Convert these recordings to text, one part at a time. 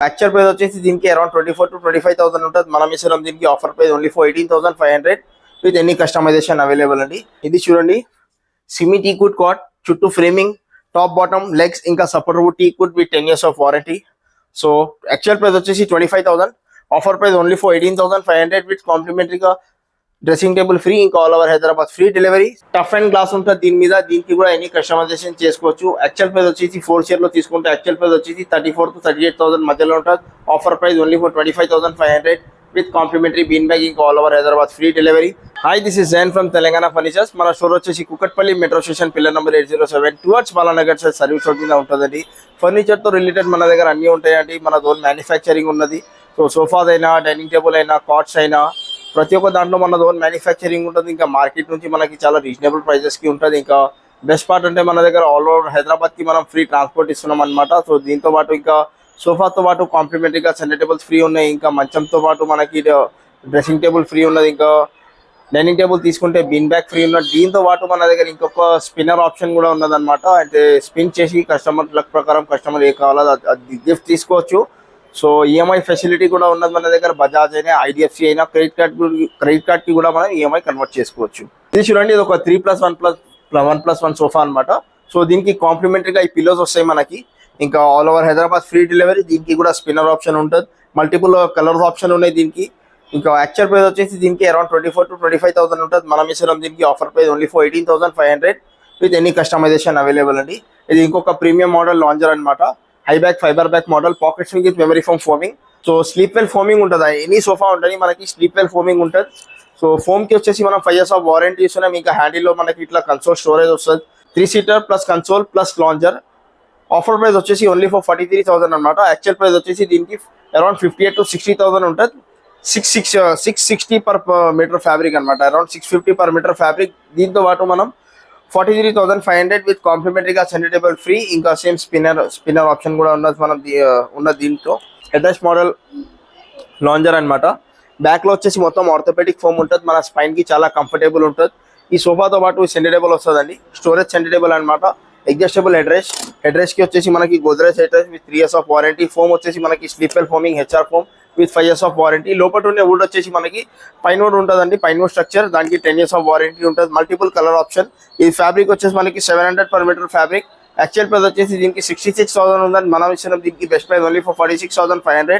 Actual price వచ్చేసి దీనికి around 24,000 to 25,000 ఉంటుంది. మనం ఇస్తున్నాం దీనికి offer price only for 18,500 with any customisation available అండి. ఇది చూడండి సిమి టీకుడ్ కాట్, చుట్టూ ఫ్రేమింగ్, టాప్ బాటమ్ లెగ్స్ ఇంకా support teakwood with 10 years of warranty. So actual price వచ్చేసి 25,000, offer price only for 18,500 with కాంప్లిమెంటరీగా డ్రెస్సింగ్ టేబుల్ ఫ్రీ, ఇంకా all over Hyderabad free delivery. Tough and glass ఉంటుంది దీని మీద, దీనికి కూడా ఎనీ కస్టమైజేషన్ చేసుకోవచ్చు. యాక్చువల్ ప్రైస్ వచ్చేసి 4 షేర్ లో తీసుకుంటే యాక్చువల్ ప్రైస్ వచ్చేసి 34,000 to 38,000 మధ్యలో ఉంటుంది. Offer price only for 25,500 with complimentary bean bag, ఇంకా all over Hyderabad free delivery. Hi, this is Zain from Telangana furnitures. మన స్టోర్ వచ్చేసి Kukatpally metro station pillar number 807 towards Balanagar service road మీద ఉంటుందండి. ఫర్నిచర్ తో రిలేటెడ్ మన దగ్గర అన్ని ఉంటాయండి. మన ఓన్ మ్యానుఫ్యాక్చరింగ్ ఉన్నది. సో సోఫాస్ అయినా, డైనింగ్ టేబుల్ అయినా, కాట్స్ అయినా ప్రతి ఒక్క దాంట్లో మన ఓన్ మ్యానుఫ్యాక్చరింగ్ ఉంటుంది. ఇంకా మార్కెట్ నుంచి మనకి చాలా రీజనబుల్ ప్రైజెస్కి ఉంటుంది. ఇంకా బెస్ట్ పార్ట్ అంటే మన దగ్గర ఆల్ ఓవర్ హైదరాబాద్కి మనం ఫ్రీ ట్రాన్స్పోర్ట్ ఇస్తున్నాం అనమాట. సో దీంతో పాటు ఇంకా సోఫాతో పాటు కాంప్లిమెంటరీగా సెంటర్ టేబుల్స్ ఫ్రీ ఉన్నాయి. ఇంకా మంచంతో పాటు మనకి డ్రెస్సింగ్ టేబుల్ ఫ్రీ ఉన్నది. ఇంకా డైనింగ్ టేబుల్ తీసుకుంటే బీన్ బ్యాగ్ ఫ్రీ ఉన్నది. దీంతో పాటు మన దగ్గర ఇంకొక స్పిన్నర్ ఆప్షన్ కూడా ఉన్నదన్నమాట. అంటే స్పిన్ చేసి కస్టమర్ లక్ ప్రకారం కస్టమర్ ఏ కావాలో అది గిఫ్ట్ తీసుకోవచ్చు. సో ఈఎంఐ ఫెసిలిటీ కూడా ఉన్నది మన దగ్గర. బజాజ్ అయినా, ఐడిఎఫ్సి అయినా, క్రెడిట్ కార్డ్కి కూడా మనం ఈఎంఐ కన్వర్ట్ చేసుకోవచ్చు. ఇది చూడండి, ఇది ఒక 3+1+1 సోఫా అనమాట. సో దీనికి కాంప్లిమెంటరీగా ఈ పిల్లోస్ వస్తాయి మనకి. ఇంకా all over Hyderabad free delivery. దీనికి కూడా స్పిన్నర్ ఆప్షన్ ఉంటుంది. మల్టిపుల్ కలర్స్ ఆప్షన్ ఉన్నాయి దీనికి. ఇంకా యాక్చువల్ ప్రైస్ వచ్చేసి దీనికి అరౌండ్ 24,000 to 25,000 ఉంటుంది. మనం ఇస్తున్నాం దీనికి offer price only for 18,500 with any customisation available అండి. ఇది ఇంకొక ప్రీమియం మోడల్ లాంజర్ అనమాట. High back fibre back model, pocket swing with memory foam foaming. So sleep well foaming ఉంటుంది. ఎనీ సోఫా ఉంటుంది మనకి స్లీప్ వెల్ ఫోమింగ్ ఉంటుంది. So foam కి వచ్చేసి మనం 5 years ఆఫ్ వారంటీ ఇస్తున్నాం. ఇంకా హ్యాండిల్లో మనకి ఇట్లా కన్సోల్ స్టోరేజ్ వస్తుంది. 3 seater plus console plus lounger. Offer price వచ్చేసి ఓన్లీ ఫర్ 43,000 అనమాట. యాక్చువల్ ప్రైస్ వచ్చేసి దీనికి అరౌండ్ 58,000 to 60,000 ఉంటుంది. 660 per మీటర్ ఫ్యాబ్రిక్ అనమాట. Around 650 per metre fabric. దీంతో పాటు మనం 43,500 విత్ కాంప్లిమెంటరీగా సెంటర్ టేబుల్ ఫ్రీ, ఇంకా సేమ్ స్పిన్నర్ ఆప్షన్ కూడా ఉన్నది మనం ఉన్నది దీంట్లో. హెడ్రెస్ట్ మోడల్ లాంజర్ అనమాట. బ్యాక్ లో వచ్చేసి మొత్తం ఆర్థోపెడిక్ ఫోమ్ ఉంటుంది. మన స్పైన్ కి చాలా కంఫర్టబుల్ ఉంటుంది. ఈ సోఫాతో పాటు సెంటర్ టేబుల్ వస్తుందండి. స్టోరేజ్ సెంటర్ టేబుల్ అనమాట. అడ్జస్టబుల్ హెడ్రెస్ట్ కి వచ్చేసి మనకి Godrej headrest with 3 years of warranty. Foam వచ్చేసి మనకి sleep well foaming HR foam with 5 years of warranty. లోపల ఉండే వుడ్ వచ్చేసి మనకి పైన్ వుడ్ ఉంటుందండి. పైన్ వుడ్ స్ట్రక్చర్, దానికి 10 years ఆఫ్ వారంటీ ఉంటుంది. Multiple colour option. ఈ ఫ్యాబ్రిక్ వచ్చేసి మనకి 700 per metre fabric. Actual price వచ్చేసి దీనికి 66,000 ఉందని మనం ఇచ్చిన దీనికి best price only for 46,500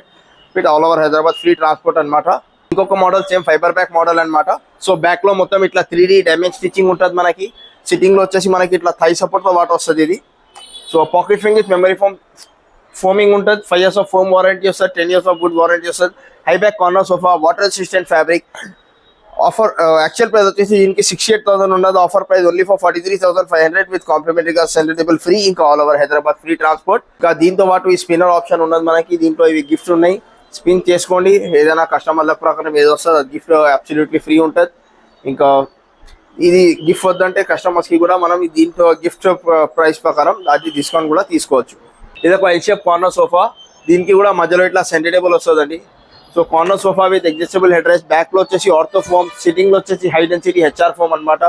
with all over Hyderabad free transport అనమాట. ఇంకొక model same fibre back model అనమాట. సో బ్యాక్ లో మొత్తం ఇట్లా 3D డైమండ్ స్టిచ్చింగ్ ఉంటుంది మనకి. సిట్టింగ్ లో వచ్చేసి మనకి ఇట్లా థై సపోర్ట్ తో వాటర్ వస్తుంది ఇది. So pocket swing with memory foaming ఉంటుంది. 5 years ఆఫ్ ఫోమ్ వారంటీ వస్తుంది. 10 years ఆఫ్ వుడ్ వారంటీ వస్తుంది. High back corner sofa, water resistant fabric. Offer actual price వచ్చేసి దీనికి 68,000 ఉన్నది. Offer price only for 43,500 with కాంప్లిమెంటరీగా సెంటర్ టేబుల్ ఫ్రీ, ఇంకా all over Hyderabad free transport. ఇంకా దీంతో పాటు ఈ స్పిన్నర్ ఆప్షన్ ఉన్నది మనకి. దీంట్లో ఇవి గిఫ్ట్స్ ఉన్నాయి. స్పిన్ చేసుకోండి. ఏదైనా కస్టమర్ల ప్రకారం ఏదో వస్తుంది అది గిఫ్ట్ అబ్సల్యూట్లీ ఫ్రీ ఉంటుంది. ఇంకా ఇది గిఫ్ట్ వద్దంటే కస్టమర్స్కి కూడా మనం దీంట్లో గిఫ్ట్ ప్రైస్ ప్రకారం అది డిస్కౌంట్ కూడా తీసుకోవచ్చు. ఇది ఒక ఎల్ షేప్ కార్నర్ సోఫా. దీనికి కూడా మధ్యలో ఇట్లా సెంటర్ టేబుల్ వస్తుందండి. So corner sofa with adjustable head rest. Back లో వచ్చేసి ఆర్థో ఫోమ్, సిట్టింగ్ లో వచ్చేసి హై డెన్సిటీ హెచ్ఆర్ ఫోమ్ అనమాట.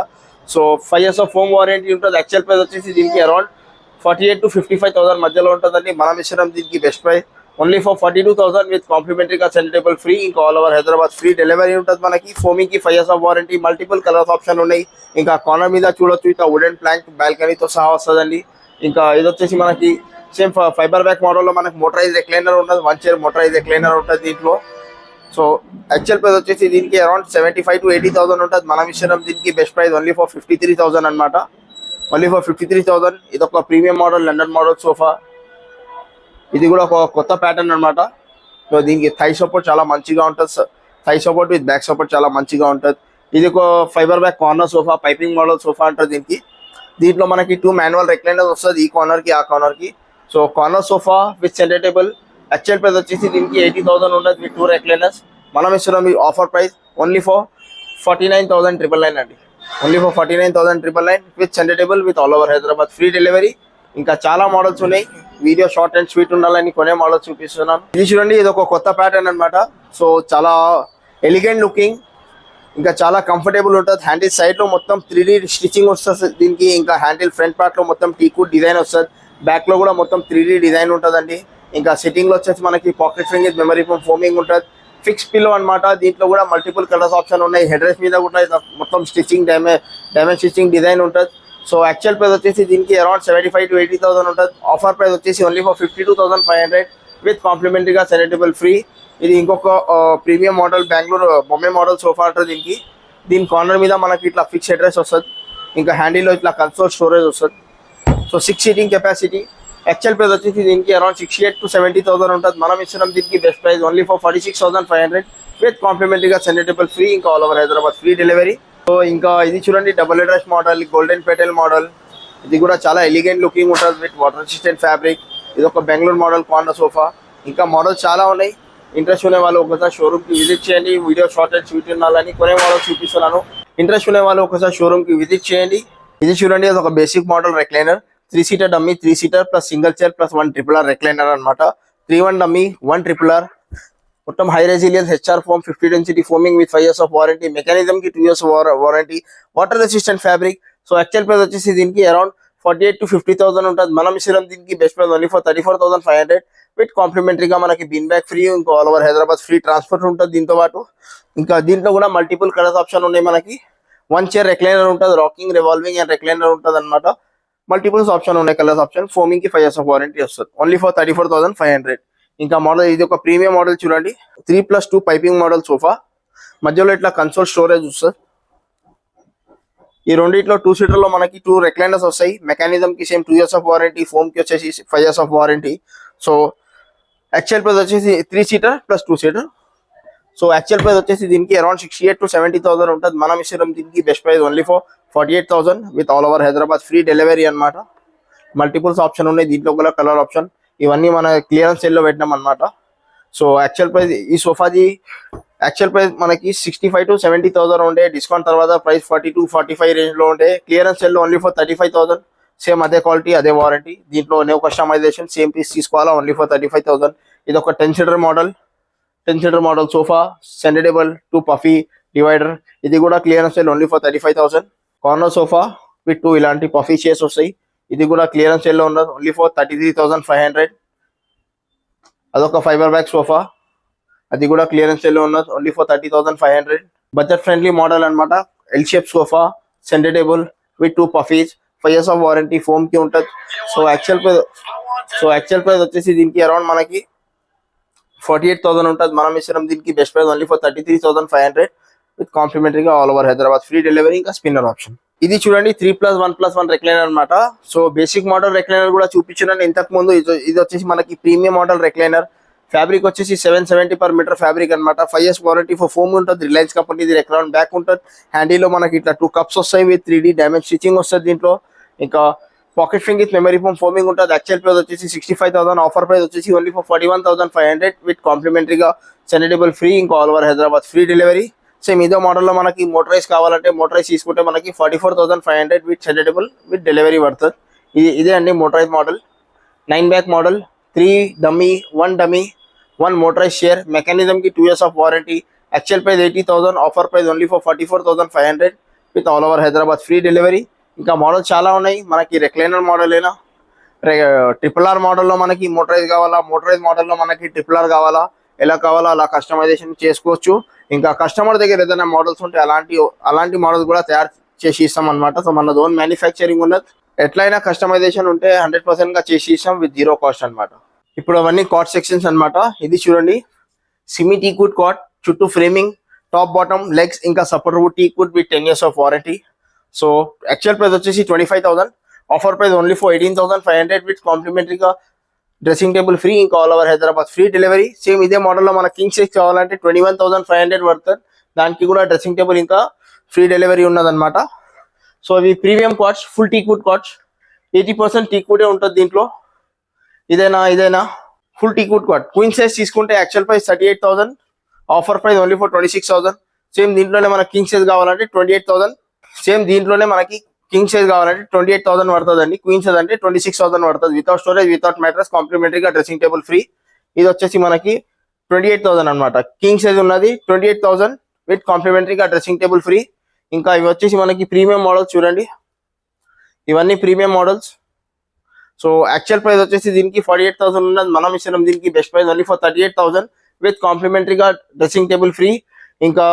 So 5 years of foam warranty ఉంటుంది. యాక్చువల్ ప్రైస్ వచ్చేసి దీనికి అరౌండ్ 48,000 to 55,000 మధ్యలో ఉంటుందండి. మనం ఇష్టం దీనికి best price only for 42,000 with కాంప్లిమెంటరీగా సెంటర్ టేబుల్ ఫ్రీ, ఇంకా all over Hyderabad free delivery ఉంటుంది మనకి. ఫోమింగ్ కి 5 years of warranty. Multiple colours option ఉన్నాయి. ఇంకా కార్నర్ మీద చూడొచ్చు ఇట్లా వుడెన్ ప్లాంక్ బాల్కనీతో సహా వస్తుందండి. ఇంకా ఇది వచ్చేసి మనకి సేమ్ ఫైబర్ బ్యాక్ మోడల్లో మనకి మోటరైజ్ రిక్లైనర్ ఉంటుంది. 1 chair మోటరైజ్ రిక్లైనర్ ఉంటుంది దీంట్లో. సో యాక్చువల్ ప్రైస్ వచ్చేసి దీనికి అరౌండ్ 75,000 to 80,000 ఉంటుంది. మనం ఇష్టం దీనికి బెస్ట్ ప్రైస్ ఓన్లీ ఫర్ 53,000 అనమాట. Only for 53,000. ఇది ఒక premium model London model sofa. ఇది కూడా ఒక కొత్త ప్యాటర్న్ అనమాట. సో దీనికి థై సపోర్ట్ చాలా మంచిగా ఉంటుంది. Thigh support with back support చాలా మంచిగా ఉంటుంది. ఇది ఒక fibre back corner sofa, piping model sofa అంటారు దీనికి. దీంట్లో మనకి 2 manual రెక్లైనర్స్ వస్తుంది, ఈ కార్నర్ కి ఆ కార్నర్ కి. So corner sofa with centre table. Actual price వచ్చేసి దీనికి 80,000 ఉండదు విత్ 2 రెక్లైనర్స్. మనం ఇస్తున్నాం ఈ ఆఫర్ ప్రైస్ ఓన్లీ ఫర్ 49,999 అండి. Only for 49,999 with centre table with all over Hyderabad free delivery. ఇంకా చాలా మోడల్స్ ఉన్నాయి. వీడియో షార్ట్ అండ్ స్వీట్ ఉండాలని కొనే మోడల్స్ చూపిస్తున్నాను. ఇది చూడండి, ఇది ఒక కొత్త ప్యాటర్న్ అనమాట. సో చాలా ఎలిగెంట్ లుకింగ్, ఇంకా చాలా కంఫర్టబుల్ ఉంటుంది. హ్యాండిల్ సైడ్ లో మొత్తం 3D స్టిచ్చింగ్ వస్తుంది దీనికి. ఇంకా హ్యాండిల్ ఫ్రంట్ పార్ట్ లో మొత్తం టీకుడ్ డిజైన్ వస్తుంది. బ్యాక్ లో కూడా మొత్తం 3D డిజైన్ ఉంటుందండి. ఇంకా సిట్టింగ్ లో వచ్చేసి మనకి pocket spring with memory foaming ఉంటుంది. ఫిక్స్ పిల్లో అన్నమాట. దీంట్లో కూడా మల్టిపుల్ కలర్స్ ఆప్షన్ ఉన్నాయి. హెడ్ రెస్ట్ మీద కూడా మొత్తం స్టిచ్చింగ్ డైమండ్ స్టిచ్చింగ్ డిజైన్ ఉంటుంది. సో యాక్చువల్ ప్రైస్ వచ్చేసి దీనికి అరౌండ్ 75 to 80,000 ఉంటుంది. ఆఫర్ ప్రైస్ వచ్చేసి ఓన్లీ ఫర్ 52,500 విత్ కాంప్లిమెంటరీగా సెలెక్టబుల్ ఫ్రీ. ఇది ఇంకొక ప్రీమియం మోడల్ బెంగళూరు బొమ్మే మోడల్ సోఫా ఉంటుంది. దీని కార్నర్ మీద మనకి ఇట్లా ఫిక్స్ హెడ్ రెస్ట్ వస్తుంది. ఇంకా హ్యాండిల్లో ఇట్లా కన్సోల్ స్టోరేజ్ వస్తుంది. So 6 seating capacity. Actual price వచ్చేసి దీనికి అరౌండ్ 68 to 70,000 ఉంటుంది. మనం ఇస్తున్నాం దీనికి best price only for 46,500 with కాంప్లిమెంటరీగా సెలెక్టబుల్ ఫ్రీ. ఇంకా all over Hyderabad free delivery. So ఇంకా ఇది చూడండి double head rest model, golden petal model. ఇది కూడా చాలా ఎలిగెంట్ లుకింగ్ ఉంటుంది విత్ వాటర్ రెసిస్టెంట్ ఫ్యాబ్రిక్. ఇది ఒక బెంగళూరు మోడల్ కార్నర్ సోఫా. ఇంకా మోడల్స్ చాలా ఉన్నాయి. ఇంట్రెస్ట్ ఉన్న వాళ్ళు ఒకసారి షోరూమ్కి విజిట్ చేయండి. వీడియో షార్ట్ అండ్ స్వీట్ ఉండాలని కొనే మోడల్స్ చూపిస్తున్నాను. ఇంట్రెస్ట్ ఉన్న వాళ్ళు ఒకసారి షోరూమ్కి విజిట్ చేయండి. ఇది చూడండి అది ఒక basic model recliner. 3 seater dummy, 3 seater plus single chair plus 1 triple R recliner అనమాట. 3-1 డమ్మీ, 1 ట్రిపుల్ ఆర్. మొత్తం high resilience HR foam, 50 density foaming with 5 years of warranty. Mechanism కి 2 years warranty. Water resistant fabric. So actual price వచ్చేసి దీనికి around 48 to 50,000 ఉంటుంది. మనం ఇస్తున్నాం దీనికి best price only for 34,500 with కాంప్లిమెంటరీగా మనకి బిన్ బ్యాగ్ ఫ్రీ. ఇంకా all over Hyderabad free transport ఉంటుంది దీంతో పాటు. ఇంకా దీంట్లో కూడా మల్టిపుల్ కలర్స్ ఆప్షన్ ఉన్నాయి. మనకి 1 చైర్ రెక్లైనర్ ఉంటుంది, రాకింగ్, రివాల్వింగ్ అండ్ రెక్లైనర్ ఉంటుంది అనమాట. మల్టిపుల్స్ ఆప్షన్ ఉన్నాయి, కలర్స్ ఆప్షన్. ఫోమింగ్ కి 5 years ఆఫ్ వారంటీ వస్తుంది ఓన్లీ ఫర్ 34,500. ఇంకా మోడల్ ఇది ఒక ప్రీమియం మోడల్ చూడండి. 3+2 పైపింగ్ మోడల్ సోఫా. మధ్యలో ఇట్లా కన్సోల్ స్టోరేజ్ వస్తుంది. ఈ రెండిట్లో 2 సీటర్లో మనకి 2 రెక్లైనర్స్ వస్తాయి. మెకానిజం కి same 2 years of warranty. Foam కి వచ్చేసి 5 years of warranty. So actual price వచ్చేసి 3 seater plus 2 seater. So actual price వచ్చేసి దీనికి అరౌండ్ 68 to 70,000 ఉంటుంది. మనం ఇస్తున్నాం దీనికి best price only for 48,000 with all over Hyderabad free delivery అనమాట. మల్టిపుల్స్ ఆప్షన్ ఉన్నాయి దీంట్లో కూడా, కలర్ ఆప్షన్. ఇవన్నీ మన క్లియరెన్స్ సేల్ లో పెట్టినాం అనమాట. సో యాక్చువల్ ప్రైస్ ఈ సోఫాది యాక్చువల్ ప్రైస్ మనకి 65 to 70,000 ఉండే. డిస్కౌంట్ తర్వాత ప్రైస్ 40 to 45 రేంజ్ లో ఉండే. క్లియరెన్స్ సేల్ లో ఓన్లీ ఫర్ 35,000. సేమ్ అదే క్వాలిటీ అదే వారంటీ. దీంట్లో నో కస్టమైజేషన్, సేమ్ పీస్ తీసుకోవాలా ఓన్లీ ఫర్ 35,000. ఇది ఒక 10 seater model sofa, సెండేబుల్ 2 puffy divider. ఇది కూడా clearance sale only for 35,000. Corner sofa with 2 ఇలాంటి పఫీ చైర్స్ వస్తాయి. ఇది కూడా క్లియరెన్స్ సేల్ లో ఉన్నది ఓన్లీ ఫర్ 33,500. అదొక ఫైబర్ బ్యాగ్ సోఫా, అది కూడా క్లియరెన్స్ సేల్ లో ఉన్నది only for 30,500. Budget friendly model అనమాట. L shape sofa, centre table with 2 puffies, 5 years of warranty. Foam కి ఉంటుంది. సో యాక్చువల్ ప్రైస్ వచ్చేసి దీనికి అరౌండ్ మనకి 48,000 ఉంటుంది. మనం ఇస్తున్నాం దీనికి best price only for 33,500 with కాంప్లిమెంటరీగా all over Hyderabad free delivery. ఇంకా స్పిన్నర్ ఆప్షన్. ఇది చూడండి 3+1+1 రెక్లైనర్ అనమాట. సో బేసిక్ మోడల్ రెక్లైనర్ కూడా చూపించాను ఇంతకు ముందు. ఇది వచ్చేసి మనకి ప్రీమియం మోడల్ రెక్లైనర్. ఫ్యాబ్రిక్ వచ్చేసి 770 per meter ఫ్యాబ్రిక్ అనమాట. 5 years వారంటీ ఫర్ ఫోమ్ ఉంటుంది. Reliance company. ఇది రెక్లైన్ బ్యాక్ ఉంటుంది. హ్యాండీలో మనకి ఇట్లా 2 cups వస్తాయి విత్ 3D డైమండ్ స్టిచ్చింగ్ వస్తుంది దీంట్లో. ఇంకా pocket spring with memory foaming ఉంటుంది. యాక్చువల్ ప్రైస్ వచ్చేసి 65,000. ఆఫర్ ప్రైస్ వచ్చేసి ఓన్లీ ఫర్ 41,500 విత్ కాంప్లిమెంటరీగా సెలెక్టబుల్ ఫ్రీ. ఇంకా all over Hyderabad free delivery. Same ఇదే మోడల్లో మనకి మోటరైజ్ కావాలంటే మోటరైజ్ తీసుకుంటే మనకి 44,500 విత్ సెలెక్టబుల్ విత్ డెలివరీ పడుతుంది. ఇదే అండి motorise model. 9 back model, 3 dummy, 1 dummy, 1 motorise share. Mechanism కి 2 years of warranty. Actual price 80,000. Offer price only for 44,500 with all over Hyderabad free delivery. ఇంకా మోడల్ చాలా ఉన్నాయి మనకి. రెక్లైనర్ మోడల్ అయినా, ట్రిపుల్ ఆర్ మోడల్లో మనకి మోటరైజ్ కావాలా, మోటరైజ్ మోడల్లో మనకి ట్రిపుల్ ఆర్ కావాలా, ఎలా కావాలో అలా కస్టమైజేషన్ చేసుకోవచ్చు. ఇంకా కస్టమర్ దగ్గర ఏదైనా మోడల్స్ ఉంటే అలాంటి మోడల్స్ కూడా తయారు చేసి ఇస్తాం అనమాట. సో మన ఓన్ మ్యానుఫ్యాక్చరింగ్ ఉన్నది. ఎట్లయినా కస్టమైజేషన్ ఉంటే 100% గా చేసి ఇస్తాం విత్ 0 కాస్ట్ అనమాట. ఇప్పుడు అవన్నీ కాట్ సెక్షన్స్ అనమాట. ఇది చూడండి సిమి టీకుడ్ కాట్, చుట్టూ ఫ్రేమింగ్, టాప్ బాటమ్ లెగ్స్, ఇంకా support wood teakwood with 10 years of warranty. So actual price వచ్చేసి 25,000. Offer price only for 18,500 with కాంప్లిమెంటరీగా డ్రెస్సింగ్ టేబుల్ ఫ్రీ. ఇంకా all over Hyderabad free delivery. Same ఇదే మోడల్లో మన కింగ్ సైజ్ కావాలంటే 21,500 పడుతుంది. దానికి కూడా డ్రెస్సింగ్ టేబుల్ ఇంకా ఫ్రీ డెలివరీ ఉన్నదన్నమాట. సో ఇవి premium cots, full teakwood cots. 80% టీకుడే ఉంటుంది దీంట్లో. ఇదేనా full teakwood cot. Queen size తీసుకుంటే actual price 38,000. Offer price only for 26,000. Same దీంట్లోనే మనకి కింగ్ సైజ్ కావాలంటే 28,000. సేమ్ దీంట్లోనే మనకి కింగ్ సైజ్ కావాలంటే 28,000 పడుతుందండి. క్వీన్ సైజ్ అంటే 26,000 పడుతుంది. వితౌట్ స్టోరేజ్, వితౌట్ మ్యాట్రెస్, కాంప్లిమెంటరీగా డ్రెస్సింగ్ టేబుల్ ఫ్రీ. ఇది వచ్చేసి మనకి 28,000 అనమాట. కింగ్ సైజ్ ఉన్నది 28,000 విత్ కాంప్లిమెంటరీగా డ్రెస్సింగ్ టేబుల్ ఫ్రీ. ఇంకా ఇవి వచ్చేసి మనకి ప్రీమియం మోడల్స్ చూడండి. ఇవన్నీ premium models. So actual price వచ్చేసి దీనికి 48,000 ఉన్నది, మనం ఇస్తున్నాం దీనికి best price only for 38,000 with కాంప్లిమెంటరీగా డ్రెస్సింగ్ టేబుల్ ఫ్రీ. ఇంకా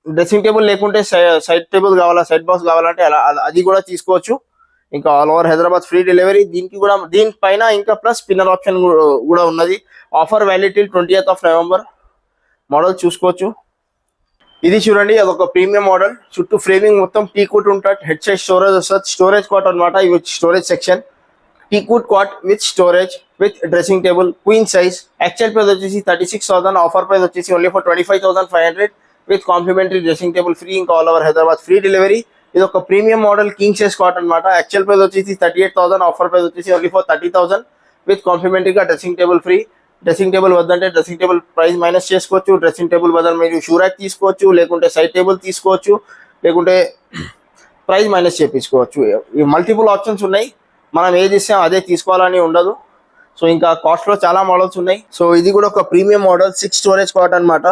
డ్రెస్సింగ్ టేబుల్ లేకుంటే సైడ్ టేబుల్ కావాలా, సైడ్ బాక్స్ కావాలంటే అది కూడా తీసుకోవచ్చు. ఇంకా all over Hyderabad free delivery. దీనికి కూడా దీనిపైన ఇంకా ప్లస్ స్పిన్నర్ ఆప్షన్ కూడా ఉన్నది. Offer valid till 20th November. Model చూసుకోవచ్చు. ఇది చూడండి, అదొక ప్రీమియం మోడల్. చుట్టూ ఫ్రేమింగ్ మొత్తం టీకుడ్ ఉంటుంది. హెడ్ సైడ్ స్టోరేజ్ వస్తుంది, స్టోరేజ్ కాట్ అనమాట. ఇవి storage section, teakwood cot with storage with dressing table, queen size. Actual price వచ్చేసి 36,000, ఆఫర్ ప్రైస్ వచ్చేసి only for 25,500 with complimentary dressing table free. ఇంకా all over Hyderabad free delivery. ఇది ఒక premium model king size cot అనమాట. Actual price వచ్చేసి 38,000, offer price వచ్చేసి only for 30,000 with కాంప్లిమెంటరీగా dressing table free. Dressing table వద్దంటే డ్రెస్సింగ్ టేబుల్ ప్రైస్ మైనస్ చేసుకోవచ్చు. Dressing table బదులు మీరు షూ ర్యాక్ తీసుకోవచ్చు, లేకుంటే సైడ్ టేబుల్ తీసుకోవచ్చు, లేకుంటే ప్రైస్ మైనస్ చేయించుకోవచ్చు. ఈ మల్టిపుల్ ఆప్షన్స్ ఉన్నాయి. మనం ఏది ఇస్తాం అదే తీసుకోవాలని ఉండదు. సో ఇంకా కాస్ట్లో చాలా మోడల్స్ ఉన్నాయి. సో ఇది కూడా ఒక ప్రీమియం మోడల్ 6 స్టోరేజ్ కాట్ అనమాట.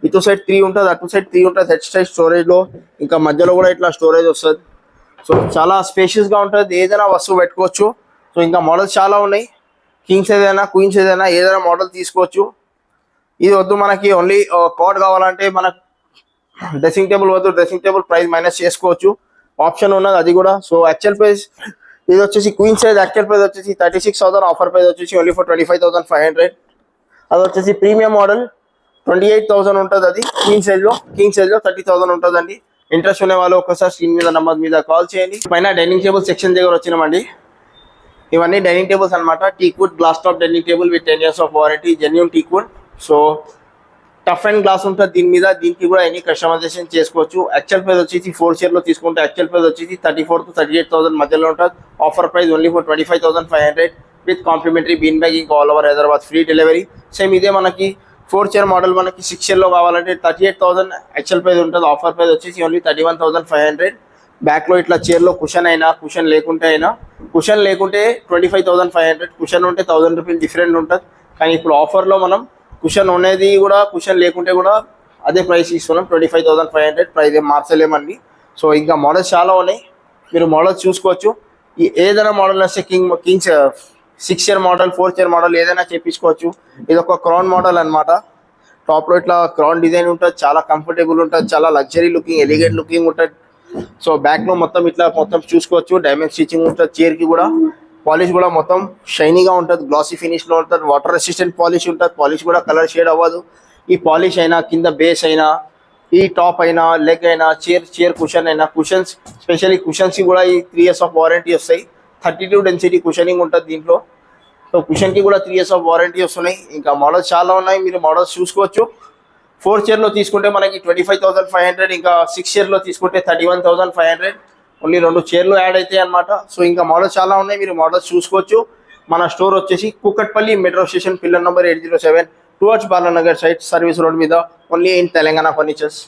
ఇటు సైడ్ 3 ఉంటుంది, అటు సైడ్ 3 ఉంటుంది. హెడ్ సైడ్ స్టోరేజ్లో ఇంకా మధ్యలో కూడా ఇట్లా స్టోరేజ్ వస్తుంది. సో చాలా స్పేషియస్గా ఉంటుంది, ఏదైనా వస్తువు పెట్టుకోవచ్చు. సో ఇంకా మోడల్స్ చాలా ఉన్నాయి. కింగ్స్ ఏదైనా, క్వీన్స్ ఏదైనా, ఏదైనా మోడల్ తీసుకోవచ్చు. ఇది వద్దు మనకి ఓన్లీ కాట్ కావాలంటే మనకు డ్రెస్సింగ్ టేబుల్ వద్దు, డ్రెస్సింగ్ టేబుల్ ప్రైస్ మైనస్ చేసుకోవచ్చు, ఆప్షన్ ఉన్నది అది కూడా. సో యాక్చువల్ ప్రైస్ ఇది వచ్చేసి క్వీన్ సైజ్. యాక్చువల్ ప్రైస్ వచ్చేసి 36,000, ఆఫర్ ప్రైస్ వచ్చేసి ఓన్లీ ఫర్ 25,500. అది వచ్చేసి ప్రీమియం మోడల్ 28,000 ఉంటుంది. అది క్వీన్ సైజ్లో. కింగ్ సైజ్లో 30,000 ఉంటుందండి. ఇంట్రెస్ట్ ఉన్న వాళ్ళు ఒకసారి స్క్రీన్ మీద నెంబర్ మీద కాల్ చేయండి. పైన డైనింగ్ టేబుల్ సెక్షన్ దగ్గర వచ్చినామండి. ఇవన్నీ డైనింగ్ టేబుల్స్ అనమాట. టీకుడ్ glass top dining table with 10 years of warranty, genuine టీకుడ్. So tough and glass ఉంటుంది దీని మీద. దీనికి కూడా ఎన్ని కస్టమైజేషన్ చేసుకోవచ్చు. యాక్చువల్ ప్రైస్ వచ్చేసి 4 చైర్లో తీసుకుంటే యాక్చువల్ ప్రైస్ వచ్చేసి 34,000 to 38,000 మధ్యలో ఉంటుంది. Offer price only for 25,500 with complimentary bean bag. ఇంకా all over Hyderabad free delivery. Same ఇదే మనకి 4 చైర్ మోడల్ మనకి 6 చైర్లో కావాలంటే 38,000 యాక్చువల్ ప్రైస్ ఉంటుంది. ఆఫర్ ప్రైస్ వచ్చేసి ఓన్లీ 31,500. బ్యాక్లో ఇట్లా చైర్లో కుషన్ అయినా, కుషన్ లేకుంటే అయినా. కుషన్ లేకుంటే 25,500, కుషన్ ఉంటే 1,000 రూపీస్ డిఫరెంట్ ఉంటుంది. కానీ ఇప్పుడు ఆఫర్లో మనం కుషన్ ఉన్నది కూడా, కుషన్ లేకుంటే కూడా అదే ప్రైస్ ఇస్తున్నాం, 25,500. ప్రైస్ ఏం మార్చలేమండి. సో ఇంకా మోడల్స్ చాలా ఉన్నాయి, మీరు మోడల్స్ చూసుకోవచ్చు. ఏదైనా మోడల్ వస్తే Kings 6 chair model, 4 chair model ఏదైనా చేపించుకోవచ్చు. ఇది ఒక క్రౌన్ మోడల్ అనమాట. టాప్లో ఇట్లా క్రౌన్ డిజైన్ ఉంటుంది, చాలా కంఫర్టబుల్ ఉంటుంది, చాలా లగ్జరీ లుకింగ్, ఎలిగెంట్ లుకింగ్ ఉంటుంది. సో బ్యాక్లో మొత్తం ఇట్లా మొత్తం చూసుకోవచ్చు. డైమండ్ స్టిచింగ్ ఉంటుంది. చైర్కి కూడా పాలిష్ కూడా మొత్తం షైనీగా ఉంటుంది, గ్లాసీ ఫినిష్లో ఉంటుంది. వాటర్ రెసిస్టెంట్ పాలిష్ ఉంటుంది. పాలిష్ కూడా కలర్ షేడ్ అవ్వదు. ఈ పాలిష్ అయినా, కింద బేస్ అయినా, ఈ టాప్ అయినా, లెగ్ అయినా, చైర్ కుషన్ అయినా, కుషన్స్ స్పెషల్లీ కుషన్స్కి కూడా ఈ 3 years ఆఫ్ వారంటీ వస్తాయి. 32 డెన్సిటీ కుషనింగ్ ఉంటుంది దీంట్లో. సో కుషన్కి కూడా 3 years ఆఫ్ వారంటీ వస్తున్నాయి. ఇంకా మోడల్స్ చాలా ఉన్నాయి, మీరు మోడల్స్ చూసుకోవచ్చు. 4 చైర్లో తీసుకుంటే మనకి 25,500, ఇంకా 6 చైర్లో తీసుకుంటే 31,500. ఓన్లీ 2 చైర్లు యాడ్ అవుతాయి అనమాట. సో ఇంకా మోడల్స్ చాలా ఉన్నాయి, మీరు మోడల్స్ చూసుకోవచ్చు. మన స్టోర్ వచ్చేసి Kukatpally metro station, pillar number 807, towards Balanagar side, service road మీద, ఓన్లీ ఇన్ తెలంగాణ ఫర్నిచర్స్.